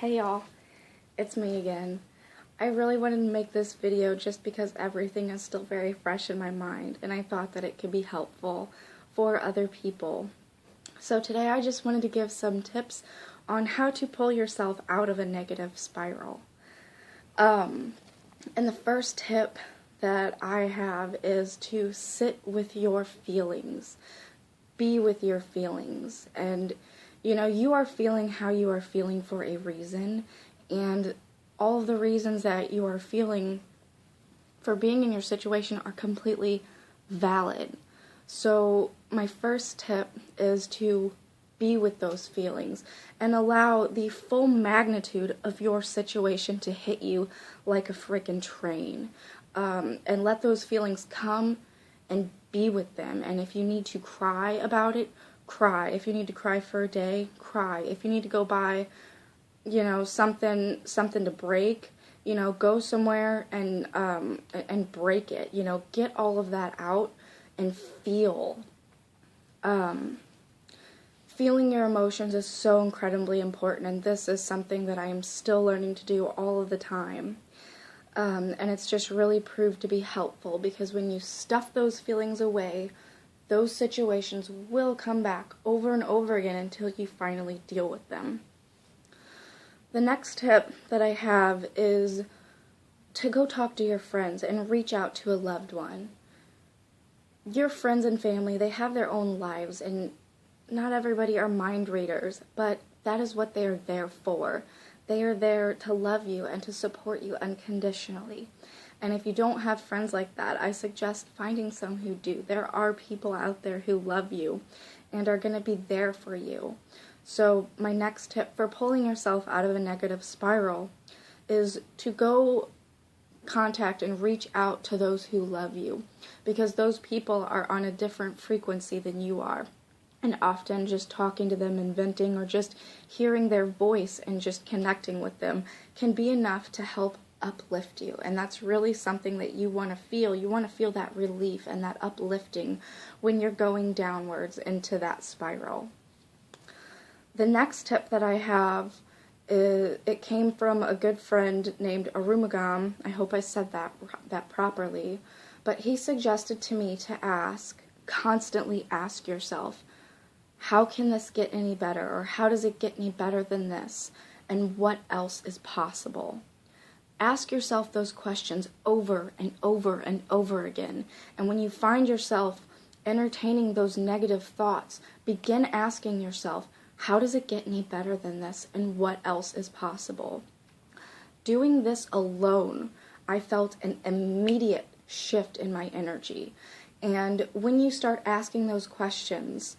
Hey y'all, it's me again. I really wanted to make this video just because everything is still very fresh in my mind and I thought that it could be helpful for other people. So today I just wanted to give some tips on how to pull yourself out of a negative spiral. And the first tip that I have is to sit with your feelings. Be with your feelings. And you are feeling how you are feeling for a reason, and all of the reasons that you are feeling for being in your situation are completely valid. So my first tip is to be with those feelings and allow the full magnitude of your situation to hit you like a freaking train. And let those feelings come and be with them. And if you need to cry about it, cry. If you need to cry for a day, cry. If you need to go buy, something to break, go somewhere and break it. Get all of that out and feel. Feeling your emotions is so incredibly important, and this is something that I am still learning to do all of the time. And it's just really proved to be helpful, because when you stuff those feelings away, those situations will come back over and over again until you finally deal with them. The next tip that I have is to go talk to your friends and reach out to a loved one. Your friends and family, they have their own lives, and not everybody are mind readers, but that is what they are there for. They are there to love you and to support you unconditionally. And if you don't have friends like that, I suggest finding some who do. There are people out there who love you and are going to be there for you. So my next tip for pulling yourself out of a negative spiral is to go contact and reach out to those who love you, because those people are on a different frequency than you are. And often just talking to them and venting, or just hearing their voice and just connecting with them, can be enough to help uplift you. And that's really something that you want to feel. You want to feel that relief and that uplifting when you're going downwards into that spiral. The next tip that I have is, it came from a good friend named Arumagam. I hope I said that properly. But he suggested to me to constantly ask yourself, how can this get any better? Or how does it get any better than this? And what else is possible? Ask yourself those questions over and over and over again. And when you find yourself entertaining those negative thoughts, begin asking yourself, how does it get any better than this? And what else is possible? Doing this alone, I felt an immediate shift in my energy. And when you start asking those questions,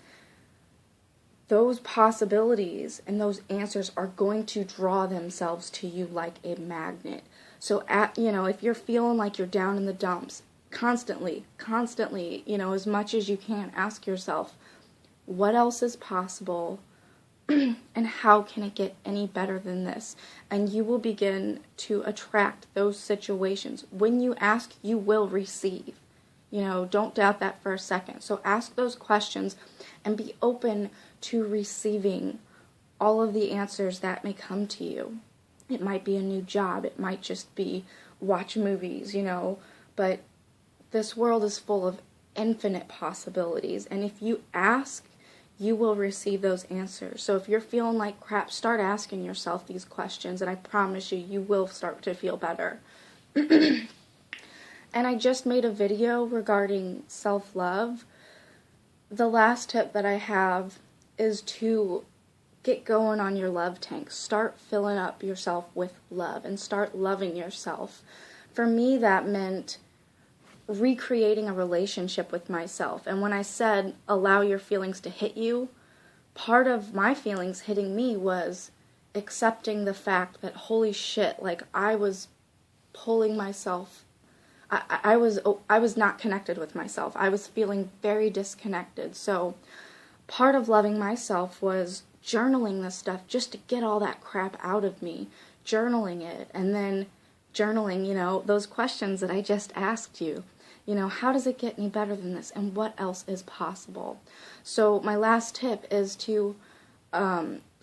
those possibilities and those answers are going to draw themselves to you like a magnet. So, if you're feeling like you're down in the dumps, constantly, as much as you can, ask yourself, what else is possible, and how can it get any better than this? And you will begin to attract those situations. When you ask, you will receive. Don't doubt that for a second. So ask those questions and be open to receiving all of the answers that may come to you. It might be a new job. It might just be watch movies, But this world is full of infinite possibilities. And if you ask, you will receive those answers. So if you're feeling like crap, start asking yourself these questions, and I promise you, you will start to feel better. And I just made a video regarding self-love. The last tip that I have is to get going on your love tank. Start filling up yourself with love and start loving yourself. For me, that meant recreating a relationship with myself. And when I said allow your feelings to hit you, part of my feelings hitting me was accepting the fact that, holy shit, like I was pulling myself. I was not connected with myself. I was feeling very disconnected. So part of loving myself was journaling this stuff just to get all that crap out of me. Journaling it, and then journaling, those questions that I just asked you. How does it get any better than this? And what else is possible? So my last tip is to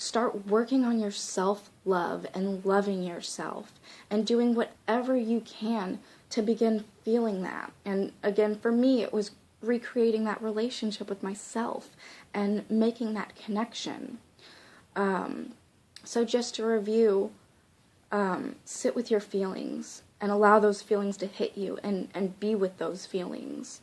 start working on your self-love and loving yourself and doing whatever you can to begin feeling that. And again, for me, it was recreating that relationship with myself and making that connection. So just to review, sit with your feelings and allow those feelings to hit you and be with those feelings.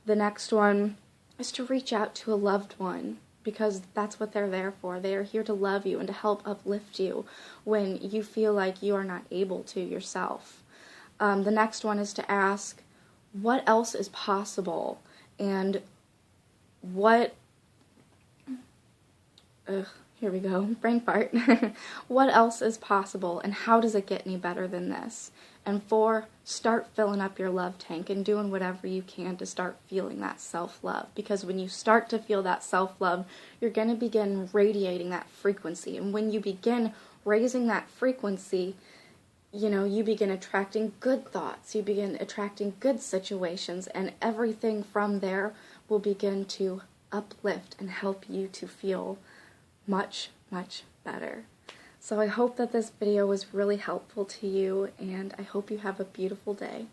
The next one is to reach out to a loved one, because that's what they're there for. They are here to love you and to help uplift you when you feel like you are not able to yourself. The next one is to ask, what else is possible? And what... here we go, brain fart. What else is possible, and how does it get any better than this? And 4, start filling up your love tank and doing whatever you can to start feeling that self-love. Because when you start to feel that self-love, you're going to begin radiating that frequency. And when you begin raising that frequency, you begin attracting good thoughts. You begin attracting good situations. And everything from there will begin to uplift and help you to feel much, much better. So I hope that this video was really helpful to you, and I hope you have a beautiful day.